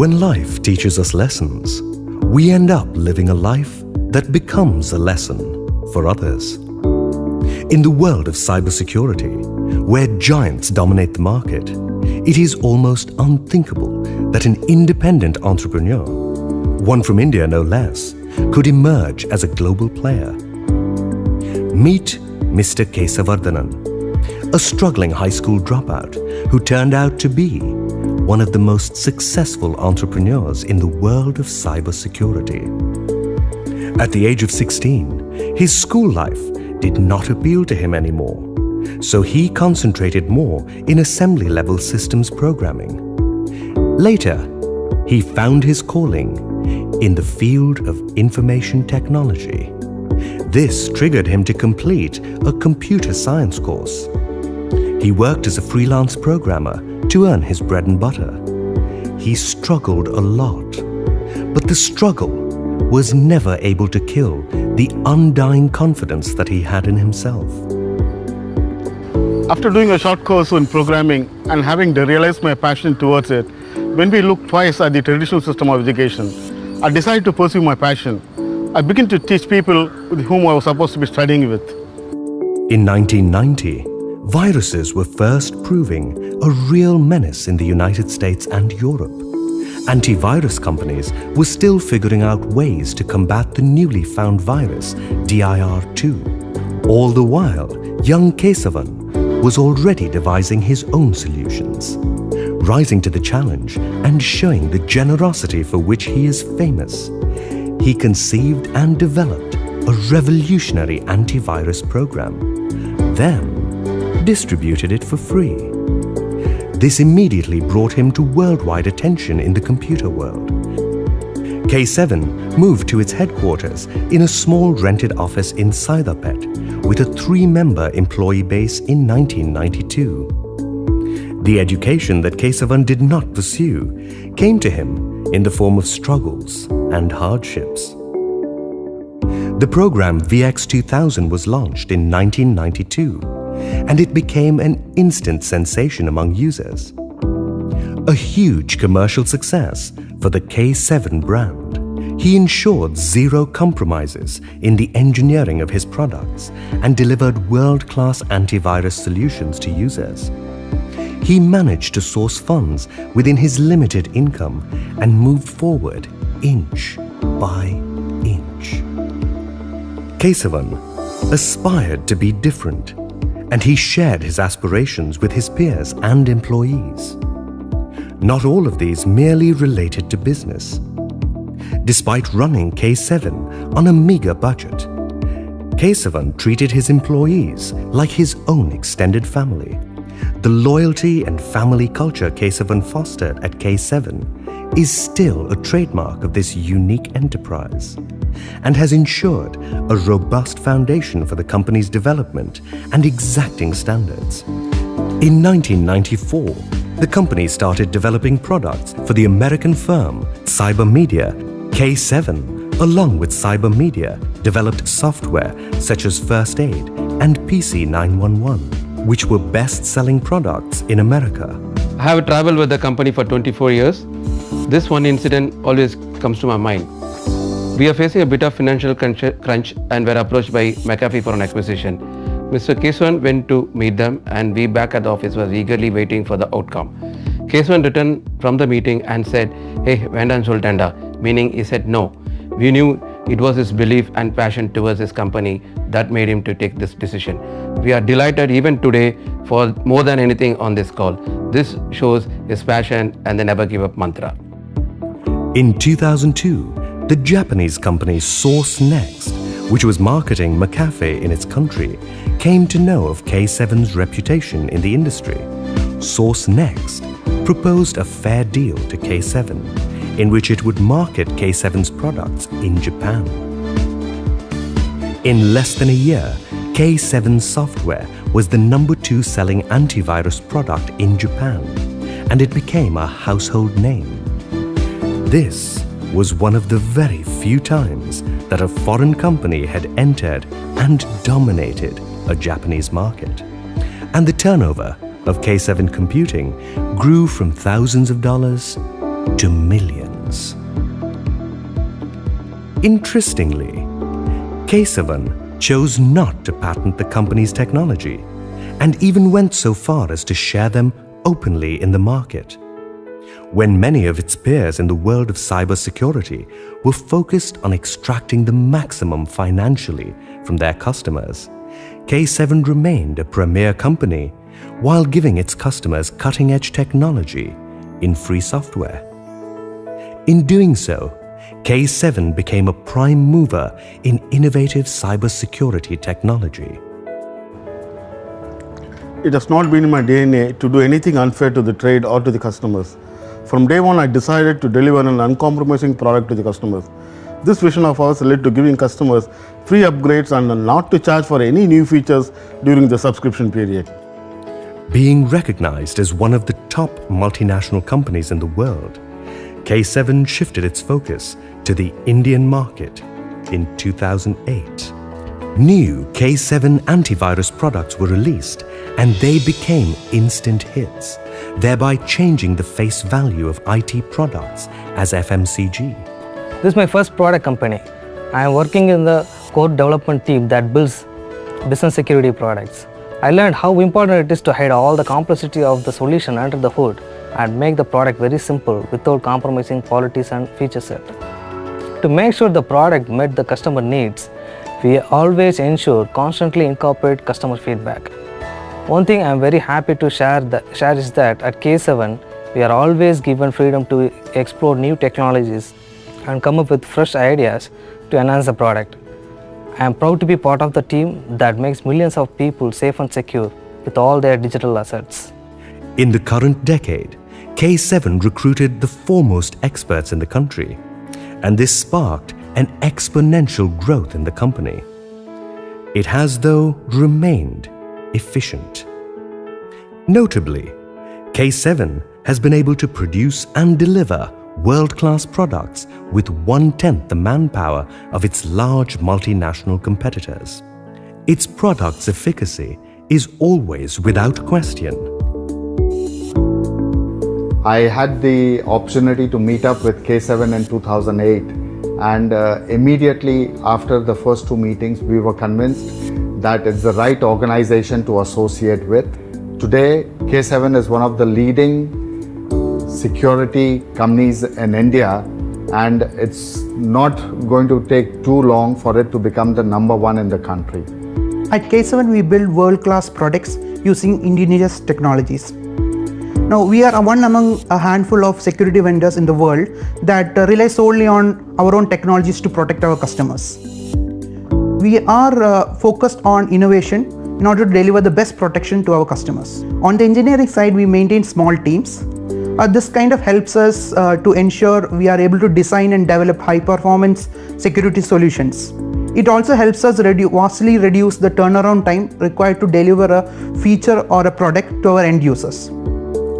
When life teaches us lessons, we end up living a life that becomes a lesson for others. In the world of cybersecurity, where giants dominate the market, it is almost unthinkable that an independent entrepreneur, one from India no less, could emerge as a global player. Meet Mr. Kesavardhanan, a struggling high school dropout who turned out to be one of the most successful entrepreneurs in the world of cybersecurity. At the age of 16, his school life did not appeal to him anymore, so he concentrated more in assembly-level systems programming. Later, he found his calling in the field of information technology. This triggered him to complete a computer science course. He worked as a freelance programmer to earn his bread and butter. He struggled a lot, but the struggle was never able to kill the undying confidence that he had in himself. After doing a short course in programming and having realized my passion towards it, when we looked twice at the traditional system of education, I decided to pursue my passion. I began to teach people with whom I was supposed to be studying with. In 1990, viruses were first proving a real menace in the United States and Europe. Antivirus companies were still figuring out ways to combat the newly found virus, DIR2. All the while, young Kesavan was already devising his own solutions, rising to the challenge and showing the generosity for which he is famous. He conceived and developed a revolutionary antivirus program, then distributed it for free. This immediately brought him to worldwide attention in the computer world. K7 moved to its headquarters in a small rented office in Saidapet with a 3-member employee base in 1992. The education that Kesavan did not pursue came to him in the form of struggles and hardships. The program VX2000 was launched in 1992, and it became an instant sensation among users. A huge commercial success for the K7 brand. He ensured zero compromises in the engineering of his products and delivered world-class antivirus solutions to users. He managed to source funds within his limited income and moved forward inch by inch. Kesavan aspired to be different, and he shared his aspirations with his peers and employees. Not all of these merely related to business. Despite running K7 on a meager budget, Kesavan treated his employees like his own extended family. The loyalty and family culture Kesavan fostered at K7 is still a trademark of this unique enterprise and has ensured a robust foundation for the company's development and exacting standards. In 1994, the company started developing products for the American firm Cybermedia. K7, along with Cybermedia, developed software such as First Aid and PC 911, which were best-selling products in America. I have traveled with the company for 24 years. This one incident always comes to my mind. We are facing a bit of financial crunch and were approached by McAfee for an acquisition. Mr. Kesavan went to meet them, and we back at the office was eagerly waiting for the outcome. Kesavan returned from the meeting and said, "Hey, vendan soltanda," meaning he said no. We knew it was his belief and passion towards his company that made him to take this decision. We are delighted even today for more than anything on this call. This shows his passion and the never give up mantra. In 2002, the Japanese company Source Next, which was marketing McAfee in its country, came to know of K7's reputation in the industry. Source Next proposed a fair deal to K7, in which it would market K7's products in Japan. In less than a year, K7 software was the #2 selling antivirus product in Japan, and it became a household name. This was one of the very few times that a foreign company had entered and dominated a Japanese market. And the turnover of K7 Computing grew from thousands of dollars to millions. Interestingly, K7 chose not to patent the company's technology and even went so far as to share them openly in the market. When many of its peers in the world of cybersecurity were focused on extracting the maximum financially from their customers, K7 remained a premier company while giving its customers cutting-edge technology in free software. In doing so, K7 became a prime mover in innovative cybersecurity technology. It has not been in my DNA to do anything unfair to the trade or to the customers. From day one, I decided to deliver an uncompromising product to the customers. This vision of ours led to giving customers free upgrades and not to charge for any new features during the subscription period. Being recognized as one of the top multinational companies in the world, K7 shifted its focus to the Indian market in 2008. New K7 antivirus products were released and they became instant hits, thereby changing the face value of IT products as FMCG. This is my first product company. I am working in the core development team that builds business security products. I learned how important it is to hide all the complexity of the solution under the hood and make the product very simple without compromising qualities and feature set. To make sure the product met the customer needs, we always ensure constantly incorporate customer feedback. One thing I am very happy to share is that at K7, we are always given freedom to explore new technologies and come up with fresh ideas to enhance the product. I am proud to be part of the team that makes millions of people safe and secure with all their digital assets. In the current decade, K7 recruited the foremost experts in the country, and this sparked an exponential growth in the company. It has, though, remained efficient. Notably, K7 has been able to produce and deliver world-class products with 1/10 the manpower of its large multinational competitors. Its product's efficacy is always without question. I had the opportunity to meet up with K7 in 2008, and immediately after the first two meetings, we were convinced that it's the right organization to associate with. Today, K7 is one of the leading security companies in India, and it's not going to take too long for it to become the #1 in the country. At K7, we build world-class products using indigenous technologies. Now, we are one among a handful of security vendors in the world that rely solely on our own technologies to protect our customers. We are focused on innovation in order to deliver the best protection to our customers. On the engineering side, we maintain small teams. This kind of helps us to ensure we are able to design and develop high-performance security solutions. It also helps us vastly reduce the turnaround time required to deliver a feature or a product to our end users.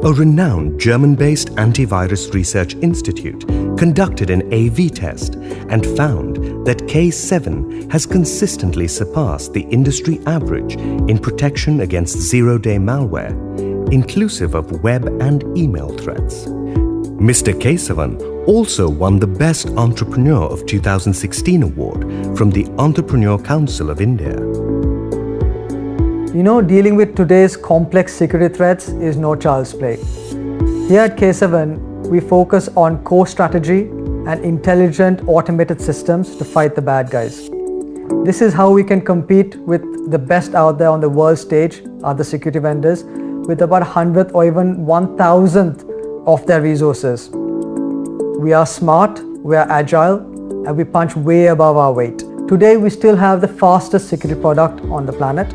A renowned German-based antivirus research institute conducted an AV test and found that K7 has consistently surpassed the industry average in protection against zero-day malware, inclusive of web and email threats. Mr. K7 also won the Best Entrepreneur of 2016 award from the Entrepreneur Council of India. You know, dealing with today's complex security threats is no child's play. Here at K7, we focus on core strategy and intelligent automated systems to fight the bad guys. This is how we can compete with the best out there on the world stage, other security vendors, with about 100th or even 1,000th of their resources. We are smart, we are agile, and we punch way above our weight. Today, we still have the fastest security product on the planet,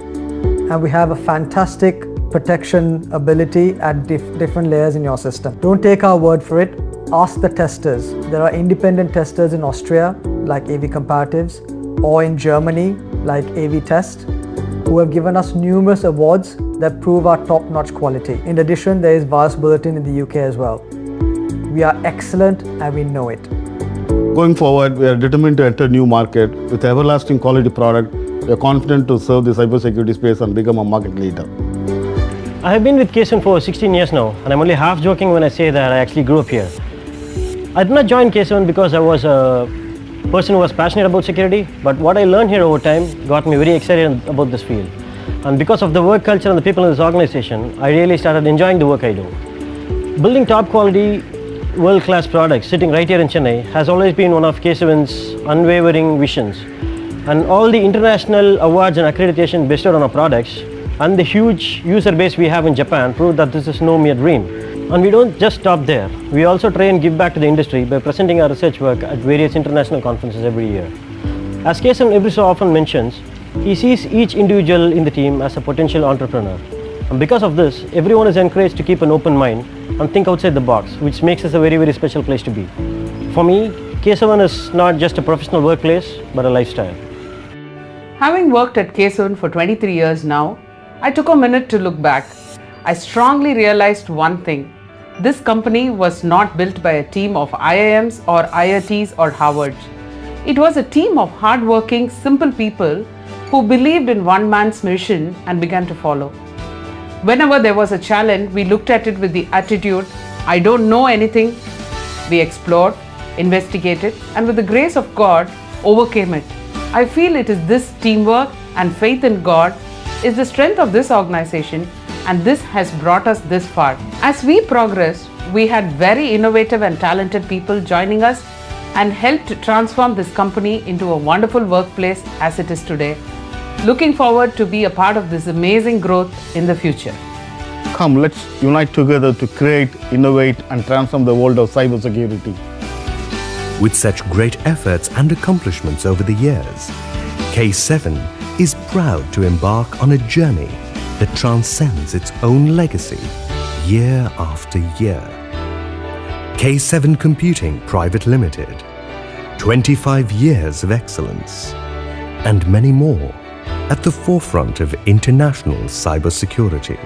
and we have a fantastic protection ability at different layers in your system. Don't take our word for it, ask the testers. There are independent testers in Austria, like AV Comparatives, or in Germany, like AV Test, who have given us numerous awards that prove our top-notch quality. In addition, there is VAS Bulletin in the UK as well. We are excellent and we know it. Going forward, we are determined to enter new market with everlasting quality product. We are confident to serve the cybersecurity space and become a market leader. I have been with K7 for 16 years now, and I'm only half joking when I say that I actually grew up here. I did not join K7 because I was a person who was passionate about security, but what I learned here over time got me very excited about this field. And because of the work culture and the people in this organization, I really started enjoying the work I do. Building top quality, world-class products sitting right here in Chennai has always been one of K7's unwavering visions. And all the international awards and accreditation bestowed on our products and the huge user base we have in Japan prove that this is no mere dream. And we don't just stop there. We also try and give back to the industry by presenting our research work at various international conferences every year. As K7 every so often mentions, he sees each individual in the team as a potential entrepreneur. And because of this, everyone is encouraged to keep an open mind and think outside the box, which makes us a very, very special place to be. For me, K7 is not just a professional workplace, but a lifestyle. Having worked at K7 for 23 years now, I took a minute to look back. I strongly realized one thing. This company was not built by a team of IIMs or IITs or Harvards. It was a team of hardworking, simple people who believed in one man's mission and began to follow. Whenever there was a challenge, we looked at it with the attitude, I don't know anything. We explored, investigated, and with the grace of God, overcame it. I feel it is this teamwork and faith in God is the strength of this organization, and this has brought us this far. As we progressed, we had very innovative and talented people joining us and helped to transform this company into a wonderful workplace as it is today. Looking forward to be a part of this amazing growth in the future. Come, let's unite together to create, innovate, and transform the world of cybersecurity. With such great efforts and accomplishments over the years, K7 is proud to embark on a journey that transcends its own legacy year after year. K7 Computing Private Limited, 25 years of excellence, and many more at the forefront of international cybersecurity.